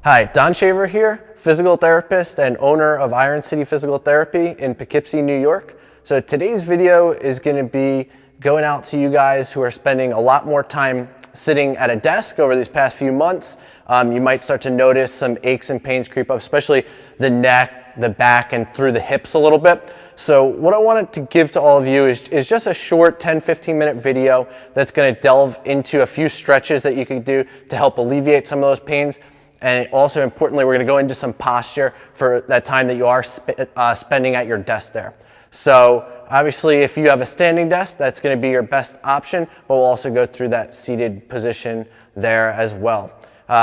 Hi, Don Shaver here, physical therapist and owner of Iron City Physical Therapy in Poughkeepsie, New York. So today's video is going to be going out to you guys who are spending a lot more time sitting at a desk over these past few months. You might start to notice some aches and pains creep up, especially the neck, the back, and through the hips a little bit. So what I wanted to give to all of you is just a short 10-15 minute video that's going to delve into a few stretches that you can do to help alleviate some of those pains. And also importantly, we're going to go into some posture for that time that you are spending at your desk there. So obviously, if you have a standing desk, that's going to be your best option, but we'll also go through that seated position there as well.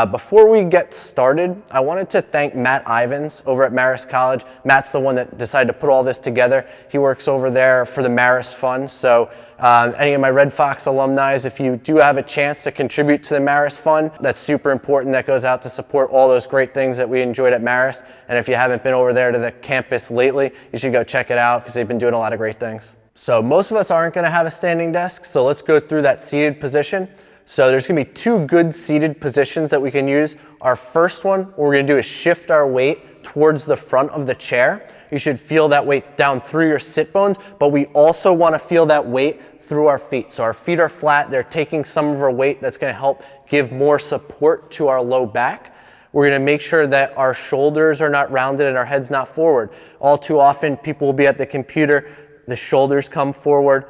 Before we get started, I wanted to thank Matt Ivins over at Marist College. Matt's the one that decided to put all this together. He works over there for the Marist Fund. So any of my Red Fox alumni, if you do have a chance to contribute to the Marist Fund, that's super important. That goes out to support all those great things that we enjoyed at Marist. And if you haven't been over there to the campus lately, you should go check it out because they've been doing a lot of great things. So most of us aren't going to have a standing desk. So let's go through that seated position. So there's going to be two good seated positions that we can use. Our first one, what we're going to do is shift our weight towards the front of the chair. You should feel that weight down through your sit bones, but we also want to feel that weight through our feet. So our feet are flat. They're taking some of our weight. That's going to help give more support to our low back. We're going to make sure that our shoulders are not rounded and our head's not forward. All too often, people will be at the computer, the shoulders come forward,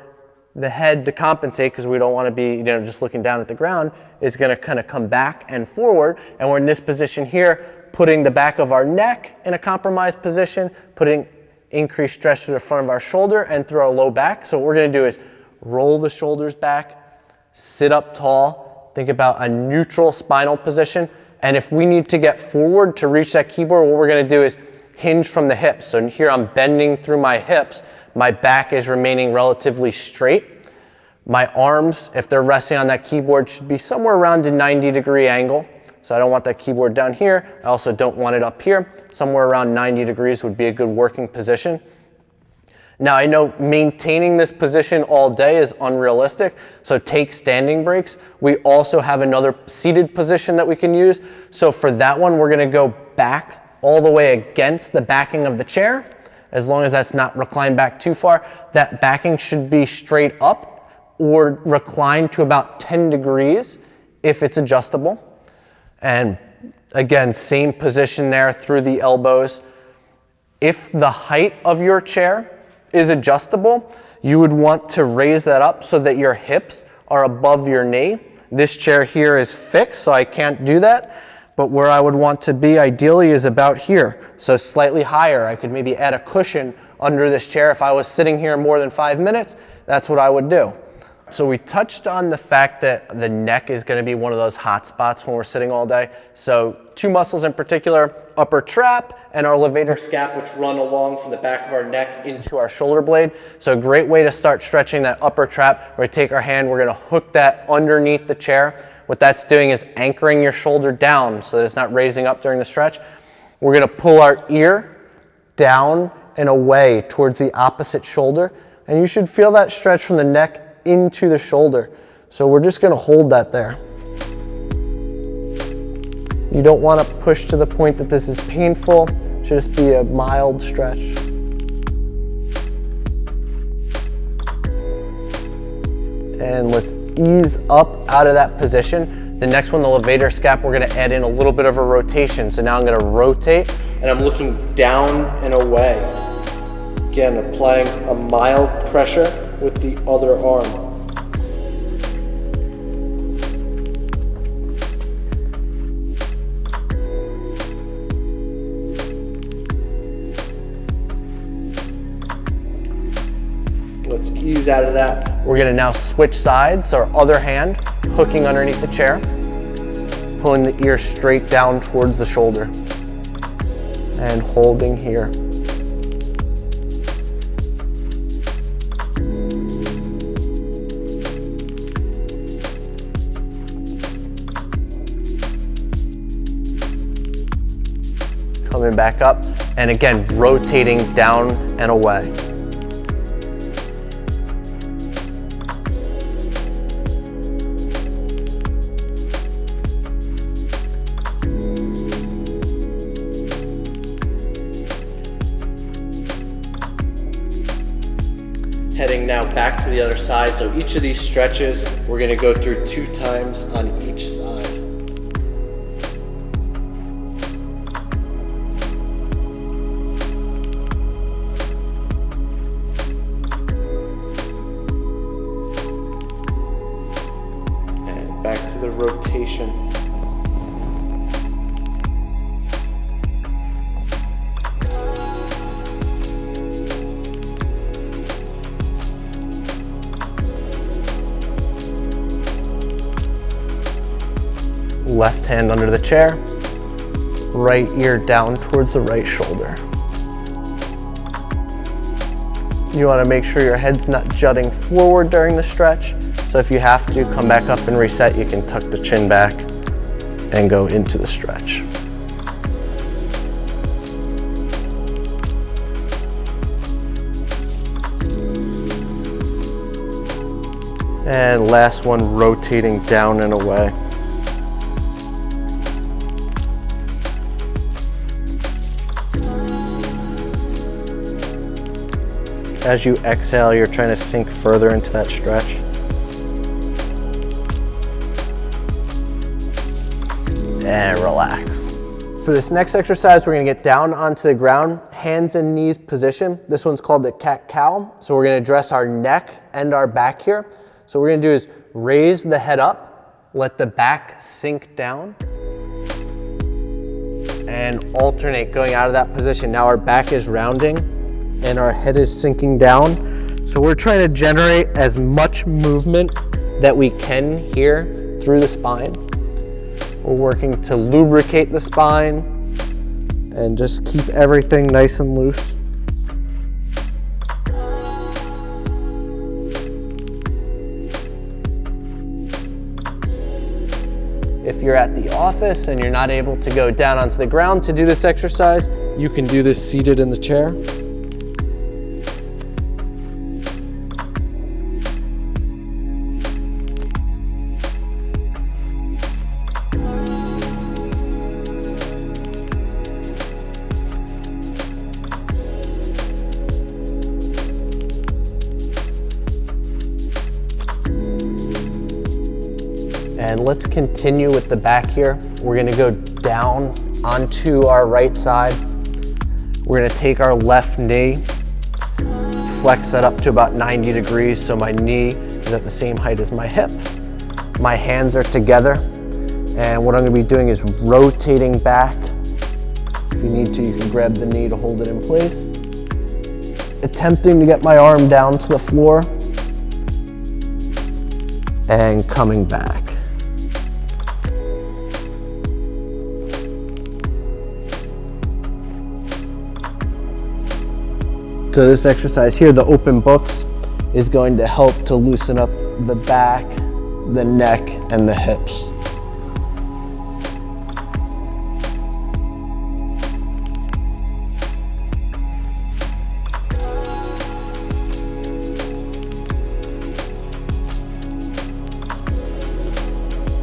the head, to compensate, because we don't want to be just looking down at the ground, is going to kind of come back and forward. And we're in this position here, putting the back of our neck in a compromised position, putting increased stress to the front of our shoulder and through our low back. So what we're going to do is roll the shoulders back, sit up tall, think about a neutral spinal position. And if we need to get forward to reach that keyboard, what we're going to do is hinge from the hips. So here I'm bending through my hips. My back is remaining relatively straight. My arms, if they're resting on that keyboard, should be somewhere around a 90-degree angle. So I don't want that keyboard down here. I also don't want it up here. Somewhere around 90 degrees would be a good working position. Now I know maintaining this position all day is unrealistic, so take standing breaks. We also have another seated position that we can use. So for that one, we're going to go back all the way against the backing of the chair. As long as that's not reclined back too far, that backing should be straight up or reclined to about 10 degrees if it's adjustable. And again, same position there through the elbows. If the height of your chair is adjustable, you would want to raise that up so that your hips are above your knee. This chair here is fixed, so I can't do that. But where I would want to be ideally is about here. So slightly higher. I could maybe add a cushion under this chair. If I was sitting here more than 5 minutes, that's what I would do. So we touched on the fact that the neck is going to be one of those hot spots when we're sitting all day. So two muscles in particular, upper trap and our levator scap, which run along from the back of our neck into our shoulder blade. So a great way to start stretching that upper trap, where we take our hand, we're going to hook that underneath the chair. What that's doing is anchoring your shoulder down so that it's not raising up during the stretch. We're going to pull our ear down and away towards the opposite shoulder. And you should feel that stretch from the neck into the shoulder. So we're just going to hold that there. You don't want to push to the point that this is painful. It should just be a mild stretch. And let's ease up out of that position. The next one, the levator scap, we're going to add in a little bit of a rotation. So now I'm going to rotate and I'm looking down and away. Again, applying a mild pressure with the other arm. Let's ease out of that. We're going to now switch sides. So our other hand hooking underneath the chair, pulling the ear straight down towards the shoulder and holding here. Coming back up, and again, rotating down and away. jump back to the other side. So each of these stretches, we're gonna go through 2 times on each side. And back to the rotation. Left hand under the chair, right ear down towards the right shoulder. You want to make sure your head's not jutting forward during the stretch. So if you have to, come back up and reset. You can tuck the chin back and go into the stretch. And last one, rotating down and away. As you exhale, you're trying to sink further into that stretch. And relax. For this next exercise, we're gonna get down onto the ground, hands and knees position. This one's called the cat-cow. So we're gonna address our neck and our back here. So what we're gonna do is raise the head up, let the back sink down, and alternate going out of that position. Now our back is rounding and our head is sinking down. So we're trying to generate as much movement that we can here through the spine. We're working to lubricate the spine and just keep everything nice and loose. If you're at the office and you're not able to go down onto the ground to do this exercise, you can do this seated in the chair. And let's continue with the back here. We're gonna go down onto our right side. We're gonna take our left knee, flex that up to about 90 degrees so my knee is at the same height as my hip. My hands are together, and what I'm gonna be doing is rotating back. If you need to, you can grab the knee to hold it in place. Attempting to get my arm down to the floor and coming back. So this exercise here, the open books, is going to help to loosen up the back, the neck, and the hips.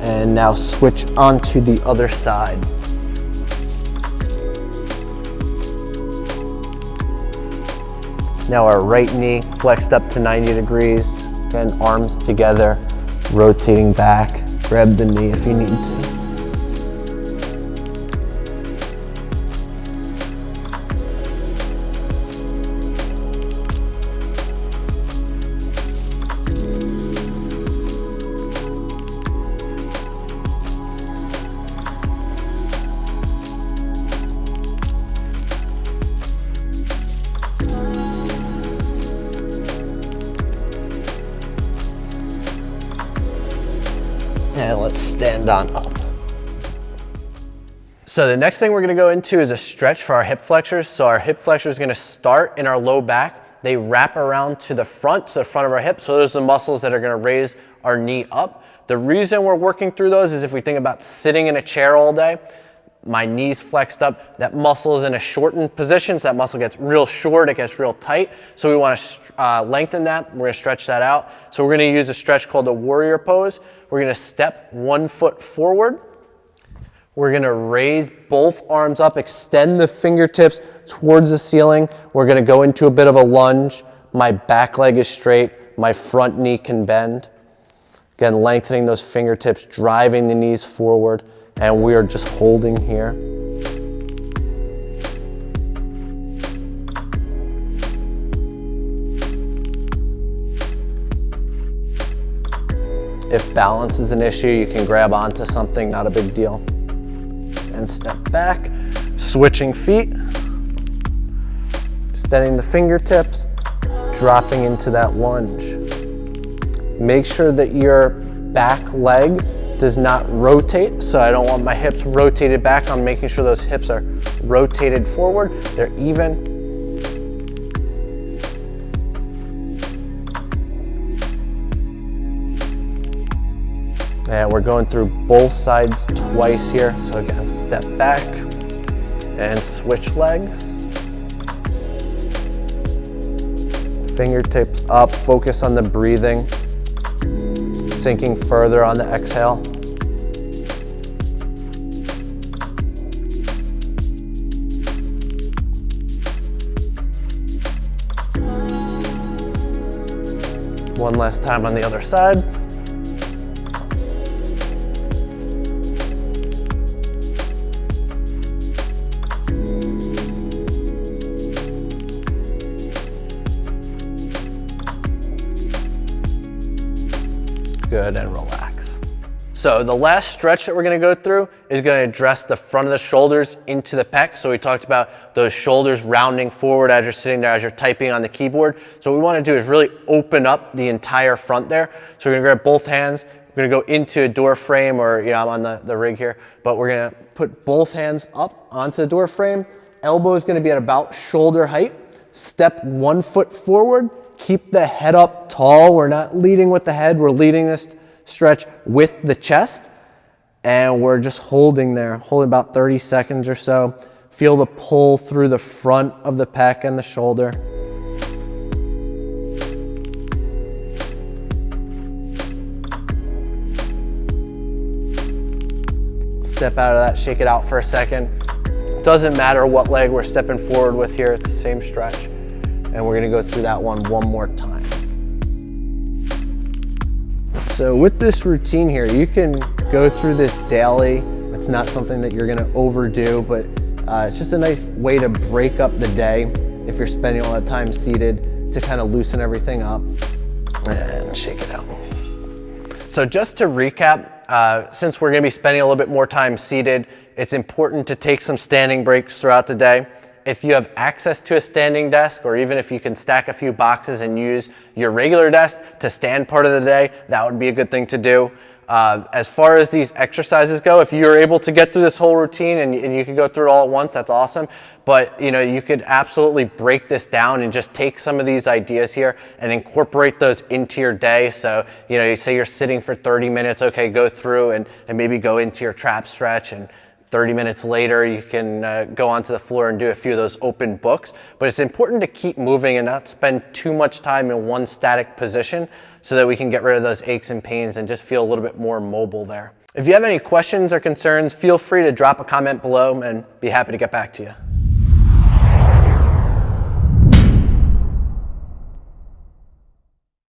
And now switch onto the other side. Now our right knee flexed up to 90 degrees, and arms together, rotating back. Grab the knee if you need to. And let's stand on up. So the next thing we're gonna go into is a stretch for our hip flexors. So our hip flexor is gonna start in our low back. They wrap around to the front of our hip. So those are the muscles that are gonna raise our knee up. The reason we're working through those is if we think about sitting in a chair all day, my knees flexed up, that muscle is in a shortened position, so that muscle gets real short, it gets real tight. So we wanna lengthen that, we're gonna stretch that out. So we're gonna use a stretch called the warrior pose. We're gonna step 1 foot forward. We're gonna raise both arms up, extend the fingertips towards the ceiling. We're gonna go into a bit of a lunge. My back leg is straight, my front knee can bend. Again, lengthening those fingertips, driving the knees forward, and we are just holding here. If balance is an issue, you can grab onto something, not a big deal. And step back, switching feet, extending the fingertips, dropping into that lunge. Make sure that your back leg does not rotate, so I don't want my hips rotated back. I'm making sure those hips are rotated forward, they're even. And we're going through both sides twice here. So again, step back and switch legs. Fingertips up, focus on the breathing. Sinking further on the exhale. One last time on the other side. Good, and relax. So the last stretch that we're gonna go through is gonna address the front of the shoulders into the pec. So we talked about those shoulders rounding forward as you're sitting there, as you're typing on the keyboard. So what we wanna do is really open up the entire front there. So we're gonna grab both hands, we're gonna go into a door frame, or I'm on the rig here, but we're gonna put both hands up onto the door frame. Elbow is gonna be at about shoulder height. Step 1 foot forward. Keep the head up tall. We're not leading with the head. We're leading this stretch with the chest. And we're just holding there, holding about 30 seconds or so. Feel the pull through the front of the pec and the shoulder. Step out of that, shake it out for a second. Doesn't matter what leg we're stepping forward with here, it's the same stretch. And we're gonna go through that one more time. So with this routine here, you can go through this daily. It's not something that you're gonna overdo, but it's just a nice way to break up the day if you're spending all that time seated, to kind of loosen everything up and shake it out. So just to recap, since we're gonna be spending a little bit more time seated, it's important to take some standing breaks throughout the day. If you have access to a standing desk, or even if you can stack a few boxes and use your regular desk to stand part of the day, that would be a good thing to do. As far as these exercises go, if you're able to get through this whole routine and you can go through it all at once, that's awesome. But you could absolutely break this down and just take some of these ideas here and incorporate those into your day. So, you say you're sitting for 30 minutes, okay, go through and maybe go into your trap stretch, and 30 minutes later, you can go onto the floor and do a few of those open books. But it's important to keep moving and not spend too much time in one static position, so that we can get rid of those aches and pains and just feel a little bit more mobile there. If you have any questions or concerns, feel free to drop a comment below and be happy to get back to you.